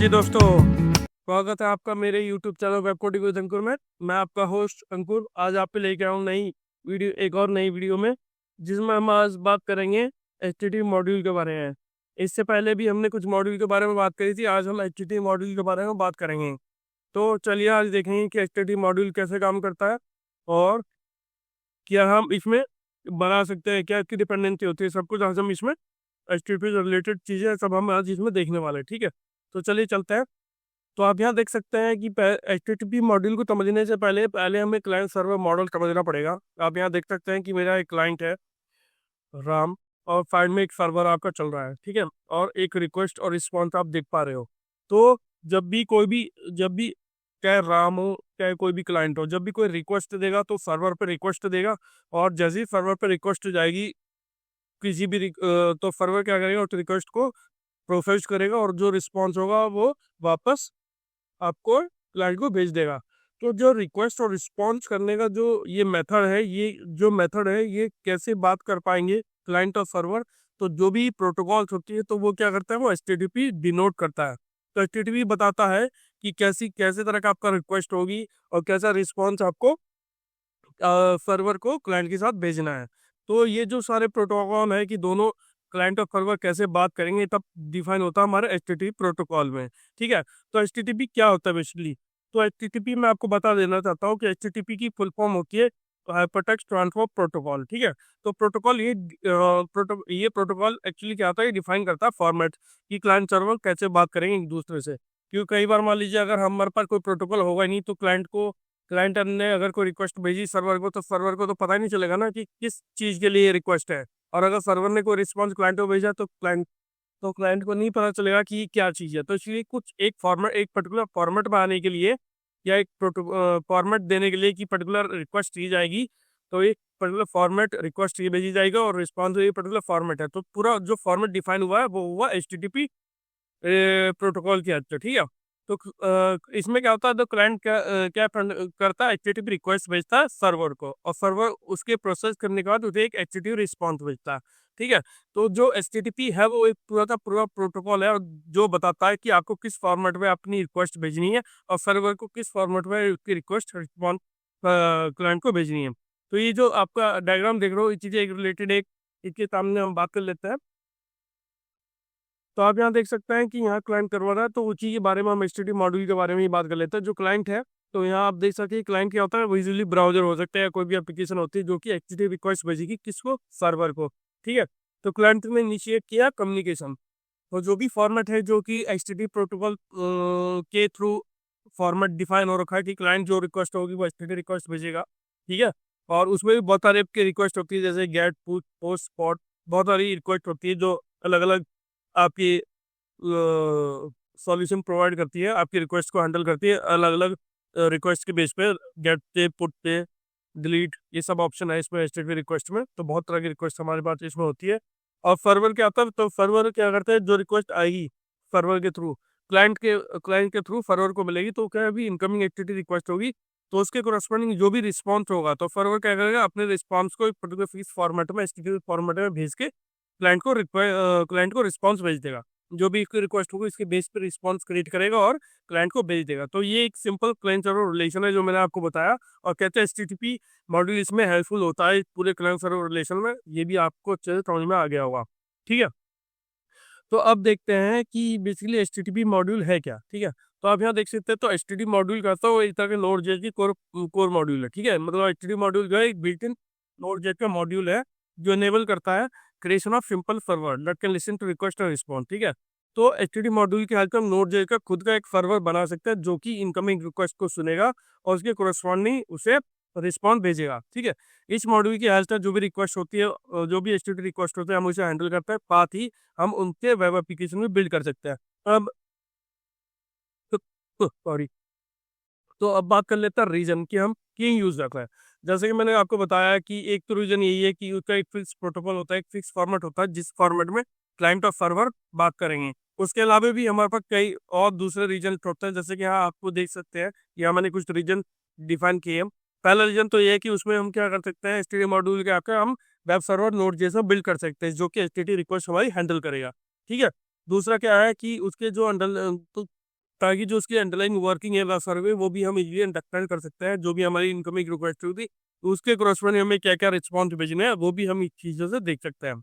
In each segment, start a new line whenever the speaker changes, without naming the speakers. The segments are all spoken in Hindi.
जी दोस्तों, स्वागत है आपका मेरे YouTube channel web coding with Ankur में। मैं आपका होस्ट अंकुर आज आप पे लेके आऊँ एक और नई वीडियो में, जिसमें हम आज बात करेंगे HTTP मॉड्यूल के बारे में। इससे पहले भी हमने कुछ मॉड्यूल के बारे में बात करी थी, आज हम HTTP मॉड्यूल के बारे में बात करेंगे। तो चलिए आज देखेंगे कि HTTP मॉड्यूल कैसे काम करता है और क्या हम इसमें बना सकते हैं, क्या इसकी डिपेंडेंसी होती है, सब कुछ आज हम इसमें HTTP से रिलेटेड चीज़ें सब हम आज इसमें देखने वाले हैं। ठीक है, तो चलिए चलते हैं। तो आप यहाँ देख सकते हैं कि HTTP मॉड्यूल को समझने से पहले पहले हमें क्लाइंट सर्वर मॉडल समझना पड़ेगा। आप यहाँ देख सकते हैं कि मेरा एक क्लाइंट है राम, और साइड में एक सर्वर आपका चल रहा है। ठीक है, और एक रिक्वेस्ट और रिस्पॉन्स आप देख पा रहे हो। तो जब भी चाहे राम हो चाहे कोई भी क्लाइंट हो, जब भी कोई रिक्वेस्ट देगा तो सर्वर पे रिक्वेस्ट देगा, और जैसे ही सर्वर पे रिक्वेस्ट जाएगी किसी भी तो सर्वर क्या करेगा, उस रिक्वेस्ट को प्रोसेस करेगा और जो रिस्पॉन्स होगा वो वापस आपको क्लाइंट को भेज देगा। तो जो रिक्वेस्ट और रिस्पॉन्स करने का जो मेथड है ये कैसे बात कर पाएंगे क्लाइंट और सर्वर। तो जो भी प्रोटोकॉल्स होती है तो वो क्या करता है, वो HTTP डिनोट करता है। तो HTTP बताता है कि कैसे तरह का आपका रिक्वेस्ट होगी और कैसा रिस्पॉन्स आपको सर्वर को क्लाइंट के साथ भेजना है। तो ये जो सारे प्रोटोकॉल है कि दोनों क्लाइंट और सर्वर कैसे बात करेंगे, तब डिफाइन होता है हमारे HTTP प्रोटोकॉल में। ठीक है, तो HTTP क्या होता है बेसिकली। तो HTTP मैं आपको बता देना चाहता हूँ कि HTTP की फुल फॉर्म होती है हाइपरटेक्स्ट ट्रांसफर प्रोटोकॉल। ठीक है, तो ये प्रोटोकॉल एक्चुअली क्या होता है, डिफाइन करता है फॉर्मेट कि क्लाइंट सर्वर कैसे बात करेंगे एक दूसरे से। क्योंकि कई बार मान लीजिए अगर हमारे पास कोई प्रोटोकॉल होगा ही नहीं, तो क्लाइंट ने अगर कोई रिक्वेस्ट भेजी सर्वर को, तो सर्वर को तो पता ही नहीं चलेगा ना कि किस चीज़ के लिए ये रिक्वेस्ट है। और अगर सर्वर ने कोई रिस्पॉन्स क्लाइंट को भेजा तो क्लाइंट को नहीं पता चलेगा कि ये क्या चीज़ है। तो इसलिए एक पर्टिकुलर फॉर्मेट में आने के लिए या एक फॉर्मेट देने के लिए कि पर्टिकुलर रिक्वेस्ट की जाएगी, तो एक पर्टिकुलर फॉर्मेट रिक्वेस्ट ये भेजी जाएगी और रिस्पॉन्स ये पर्टिकुलर फॉर्मेट है। तो पूरा जो फॉर्मेट डिफाइन हुआ है वो हुआ HTTP प्रोटोकॉल की हद से। ठीक है, तो इसमें क्या होता है, तो क्लाइंट करता है, HTTP रिक्वेस्ट भेजता है सर्वर को, और सर्वर उसके प्रोसेस करने के बाद उसे एक HTTP रिस्पॉन्स भेजता है। ठीक है, तो जो HTTP है वो एक पूरा का पूरा प्रोटोकॉल है, और जो बताता है कि आपको किस फॉर्मेट में अपनी रिक्वेस्ट भेजनी है और सर्वर को किस फॉर्मेट में उसकी रिक्वेस्ट रिस्पॉन्स क्लाइंट को भेजनी है। तो ये जो आपका डायग्राम देख रहे हो, ये चीज़ें रिलेटेड एक इसके सामने हम बात कर लेते हैं। तो आप यहाँ देख सकते हैं कि यहाँ क्लाइंट करवा रहा है, तो उसी के बारे में हम HTTP मॉड्यूल के बारे में ही बात कर लेते हैं। जो क्लाइंट है, तो यहाँ आप देख सकते हैं क्लाइंट क्या होता है, वो यूजुअली ब्राउजर हो सकता है या कोई भी एप्लीकेशन होती है जो कि HTTP रिक्वेस्ट भेजेगी किसको, सर्वर को। ठीक है, तो क्लाइंट ने इनिशिएट किया कम्युनिकेशन। तो जो भी फॉर्मेट है जो कि HTTP प्रोटोकॉल के थ्रू फॉर्मेट डिफाइन हो रखा है कि क्लाइंट जो रिक्वेस्ट होगी वो HTTP रिक्वेस्ट भेजेगा। ठीक है, और उसमें भी बहुत सारे की रिक्वेस्ट होती है, जैसे गेट, पुट, पोस्ट, स्पॉट, बहुत सारी रिक्वेस्ट होती है जो अलग अलग आपकी सॉल्यूशन प्रोवाइड करती है, आपकी रिक्वेस्ट को हैंडल करती है अलग अलग रिक्वेस्ट के बेस पे। गेट पे, पुट पे, डिलीट, ये सब ऑप्शन है इसमें HTTP रिक्वेस्ट में। तो बहुत तरह की रिक्वेस्ट हमारे पास इसमें होती है। और सर्वर क्या आता है, तो सर्वर क्या करते हैं, जो रिक्वेस्ट आएगी सर्वर के थ्रू क्लाइंट के थ्रू सर्वर को मिलेगी, तो क्या अभी इनकमिंग HTTP रिक्वेस्ट होगी, तो उसके कोरस्पॉन्डिंग जो भी रिस्पॉन्स होगा, तो सर्वर क्या करेगा, अपने रिस्पॉन्स को एक पर्टिकुलर फिक्स फॉर्मेट में HTTP फॉर्मेट में भेज के क्लाइंट को रिस्पॉन्स भेज देगा। जो भी इसकी रिक्वेस्ट होगी इसके बेस पे रिस्पॉन्स क्रिएट करेगा और क्लाइंट को भेज देगा। तो ये एक सिंपल क्लाइंट सर्वर रिलेशन है जो मैंने आपको बताया, और कहते हैं HTTP मॉड्यूल इसमें हेल्पफुल होता है पूरे क्लाइंट सर्वर रिलेशन में। ये भी आपको अच्छे से समझ में आ गया होगा। ठीक है, तो अब देखते हैं कि बेसिकली HTTP मॉड्यूल है क्या। ठीक है, तो आप यहाँ देख सकते हैं, तो HTTP मॉड्यूल कहता है एक तरह के नोड.js की कोर मॉड्यूल है। ठीक है, मतलब HTTP मॉड्यूल जो है एक बिल्ट इन नोड.js का मॉड्यूल है जो इनेबल करता है creation of simple server that can listen to request and response. ठीक है, तो HTTP मॉड्यूल की हेल्प से हम नोड.js का खुद का एक सर्वर बना सकते हैं जो कि इनकमिंग रिक्वेस्ट को सुनेगा और उसके कोरस्पॉन्डिंग उसे रिस्पॉन्स भेजेगा। ठीक है, इस मॉड्यूल की हेल्प से जो भी रिक्वेस्ट होती है, जो भी HTTP रिक्वेस्ट होते हैं, हम उसे हैंडल करते हैं, साथ ही हम उनके वेब एप्लीकेशन में बिल्ड कर सकते हैं। अब सॉरी, तो अब बात कर लेते हैं रीजन कि हम क्यों यूज रख रहे हैं। जैसे कि मैंने आपको बताया कि एक तो रीजन यही है कि उसका एक फिक्स प्रोटोकॉल होता है, एक फिक्स फॉर्मेट होता है जिस फॉर्मेट में क्लाइंट और सर्वर बात करेंगे। उसके अलावा भी हमारे पास कई और दूसरे रीजन होते हैं, जैसे कि यहाँ आपको देख सकते हैं, यहाँ मैंने कुछ रीजन डिफाइन किए हैं। पहला रीजन तो ये है कि उसमें हम क्या कर सकते हैं, HTTP मॉड्यूल के आकर हम वेब सर्वर नोड जैसा बिल्ड कर सकते हैं जो कि HTTP रिक्वेस्ट हमारी हैंडल करेगा। ठीक है, दूसरा क्या है कि उसके जो ताकि जो उसकी अंडरलाइन वर्किंग है वेब सर्वर वो भी हम इजीली अंडरस्टैंड कर सकते हैं। जो भी हमारी इनकमिंग रिक्वेस्ट होती तो उसके क्रॉसवर्ड हमें क्या क्या रिस्पॉन्स भेजने हैं वो भी हम इस चीज़ों से देख सकते हैं।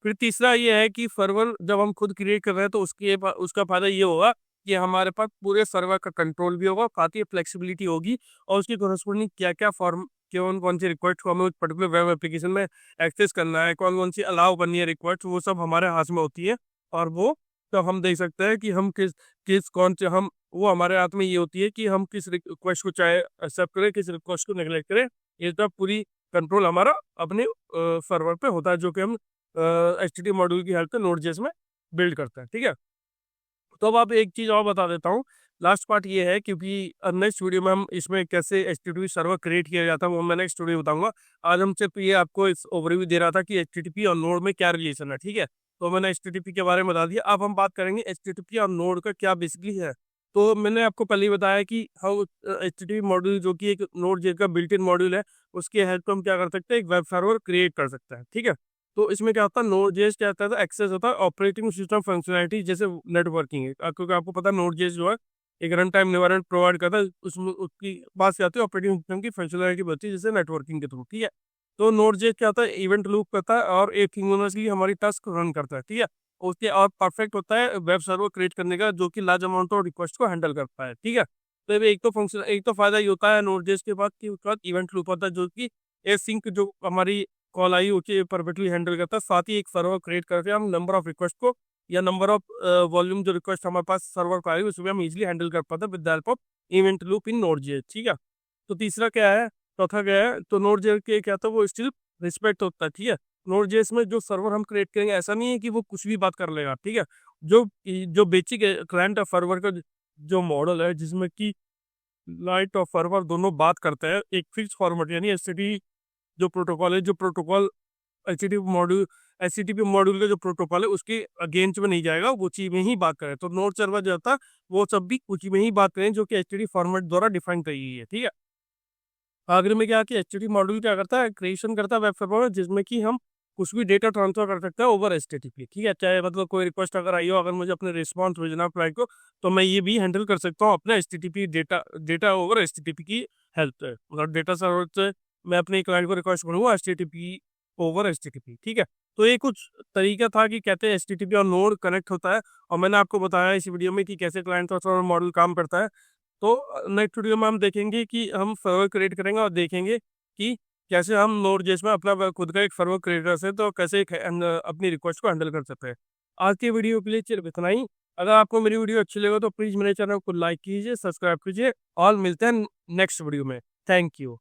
फिर तीसरा ये है कि सर्वर जब हम खुद क्रिएट कर रहे हैं तो उसका फ़ायदा ये होगा कि हमारे पास पूरे सर्वर का कंट्रोल भी होगा, काफ़ी फ्लेक्सिबिलिटी होगी और उसकी कॉरस्पॉन्डिंग क्या-क्या फॉर्म कौन-कौन सी रिक्वेस्ट को हमें उस पर्टिकुलर वेब एप्लीकेशन में एक्सेस करना है, कौन-कौन सी अलाउ करनी है रिक्वेस्ट, वो सब हमारे हाथ में होती है। और वो तब हम देख सकते हैं कि हम किस कौन से हम वो हमारे हाथ में ये होती है कि हम किस रिक्वेस्ट को चाहे एक्सेप्ट करें, किस रिक्वेस्ट को नेग्लेक्ट करें। ये सब पूरी कंट्रोल हमारा अपने सर्वर पे होता है, जो कि हम एचटीटीपी मॉड्यूल की हेल्प से नोड.जेएस में बिल्ड करते हैं। ठीक है, तो अब आप एक चीज़ और बता देता हूँ। लास्ट पार्ट ये है, क्योंकि नेक्स्ट वीडियो में हम इसमें कैसे एचटीटीपी सर्वर क्रिएट किया जाता है वो मैं नेक्स्ट वीडियो बताऊंगा। आज हम सिर्फ ये आपको इस ओवरव्यू दे रहा था कि एचटीटीपी और नोड में क्या रिलेशन है। ठीक है, तो मैंने एचटीटीपी के बारे में बता दिया। अब हम बात करेंगे एचटीटीपी और नोड का क्या बेसिकली है। तो मैंने आपको पहले ही बताया कि हम एचटीटीपी मॉड्यूल जो कि एक नोड जे का बिल्ट इन मॉड्यूल है, उसकी हेल्प से हम क्या कर सकते हैं, एक वेब सर्वर क्रिएट कर सकते हैं। ठीक है, तो इसमें क्या होता है, नोड.जेएस क्या होता है, एक्सेस होता है ऑपरेटिंग सिस्टम फंक्शनैलिटी जैसे नेटवर्किंग है। क्योंकि आपको पता है नोड.जेएस जो है एक रन टाइम एनवायरनमेंट प्रोवाइड करता है, उसमें उसकी बात क्या होती है, ऑपरेटिंग सिस्टम की फंक्शनैलिटी होती है जैसे नेटवर्किंग के थ्रू। ठीक है, तो नोड.जेएस क्या होता है, इवेंट लूप करता है और एक सिंक्रोनसली हमारी टास्क रन करता है। ठीक है, उसके और परफेक्ट होता है वेब सर्वर क्रिएट करने का, जो कि लार्ज अमाउंट ऑफ रिक्वेस्ट को हैंडल करता है। ठीक है, तो एक तो फायदा ये होता है नोड.जेएस के बाद कि उसके बाद इवेंट लूप होता है, जो कि एसिंक जो हमारी कॉल आई उसे परफेक्टली हैंडल करता है। साथ ही एक सर्वर क्रिएट करके हम नंबर ऑफ रिक्वेस्ट को या नंबर ऑफ वॉल्यूम जो रिक्वेस्ट हमारे पास सर्वर को आएगी उसमें हम इजीली हैंडल कर पाते हैं with the help of event loop in Node.js. ठीक है, तो तीसरा क्या है, चौथा क्या है, तो नोड.जेएस के क्या था, वो स्टिल रिस्पेक्ट होता है। ठीक है, नोड.जेएस में जो सर्वर हम क्रिएट करेंगे ऐसा नहीं है कि वो कुछ भी बात कर लेगा। ठीक है, जो जो बेसिक क्लाइंट और सर्वर का जो मॉडल है, जिसमें कि क्लाइंट और सर्वर दोनों बात करते हैं एक फिक्स फॉर्मेट, यानी एचटीटीपी जो प्रोटोकॉल है, जो प्रोटोकॉल एचटीटीपी मॉड्यूल का जो प्रोटोकॉल है उसके अगेंस्ट में नहीं जाएगा, वो उसी में ही बात करें। तो नोड सर्वर जो होता है वो सब भी उसी में ही बात करें जो कि एचटीटीपी फॉर्मेट द्वारा डिफाइन करी गई है। ठीक है, आखिर में क्या कि एचटीटीपी मॉड्यूल क्या करता है, क्रिएशन करता है वेब सर्वर में, जिसमें कि हम कुछ भी डेटा ट्रांसफर कर सकते हैं ओवर एचटीटीपी। ठीक है, चाहे मतलब कोई रिक्वेस्ट अगर आई हो, अगर मुझे अपने रिस्पॉन्स भेजना है क्लाइंट को, तो मैं ये भी हैंडल कर सकता हूँ अपने एचटीटीपी डेटा ओवर एचटीटीपी की हेल्प से। मतलब डेटा सर्वर से मैं अपने क्लाइंट को रिक्वेस्ट करूँगा एचटीटीपी ओवर एचटीटीपी। ठीक है, तो ये कुछ तरीका था कि कैसे एचटीटीपी और नोड कनेक्ट होता है, और मैंने आपको बताया इस वीडियो में कि कैसे क्लाइंट और सर्वर मॉडल काम करता है। तो नेक्स्ट वीडियो में हम देखेंगे कि हम सर्वर क्रिएट करेंगे और देखेंगे कि कैसे हम नोड.जेएस में अपना खुद का एक सर्वर क्रिएट कर सकते हैं, तो कैसे अपनी रिक्वेस्ट को हैंडल कर सकते हैं। आज की वीडियो के लिए सिर्फ इतना ही। अगर आपको मेरी वीडियो अच्छी लगे तो प्लीज़ मेरे चैनल को लाइक कीजिए, सब्सक्राइब कीजिए, और मिलते हैं नेक्स्ट वीडियो में। Thank you.